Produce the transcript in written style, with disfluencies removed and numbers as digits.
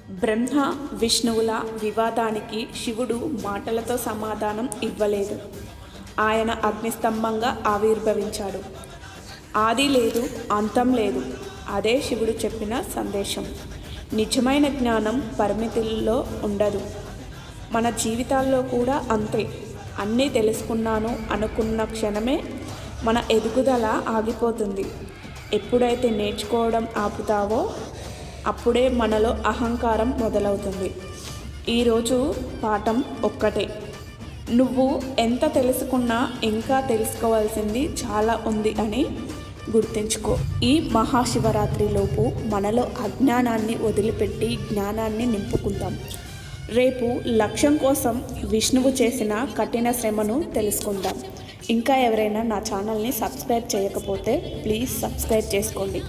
బ్రహ్మ విష్ణువుల వివాదానికి శివుడు మాటలతో సమాధానం ఇవ్వలేదు. ఆయన అగ్నిస్తంభంగా ఆవిర్భవించాడు. ఆది లేదు, అంతం లేదు. అదే శివుడు చెప్పిన సందేశం. నిజమైన జ్ఞానం పరిమితుల్లో ఉండదు. మన జీవితాల్లో కూడా అంతే. అన్నీ తెలుసుకున్నాను అనుకున్న క్షణమే మన ఎదుగుదల ఆగిపోతుంది. ఎప్పుడైతే నేర్చుకోవడం ఆపుతావో అప్పుడే మనలో అహంకారం మొదలవుతుంది. ఈరోజు పాఠం ఒక్కటే. నువ్వు ఎంత తెలుసుకున్నా ఇంకా తెలుసుకోవాల్సింది చాలా ఉంది అని గుర్తుంచుకో. ఈ మహాశివరాత్రిలోపు మనలో అజ్ఞానాన్ని వదిలిపెట్టి జ్ఞానాన్ని నింపుకుందాం. రేపు లక్ష్యం కోసం విష్ణువు చేసిన కఠిన శ్రమను తెలుసుకుందాం. ఇంకా ఎవరైనా నా ఛానల్ని సబ్స్క్రైబ్ చేయకపోతే ప్లీజ్ సబ్స్క్రైబ్ చేసుకోండి.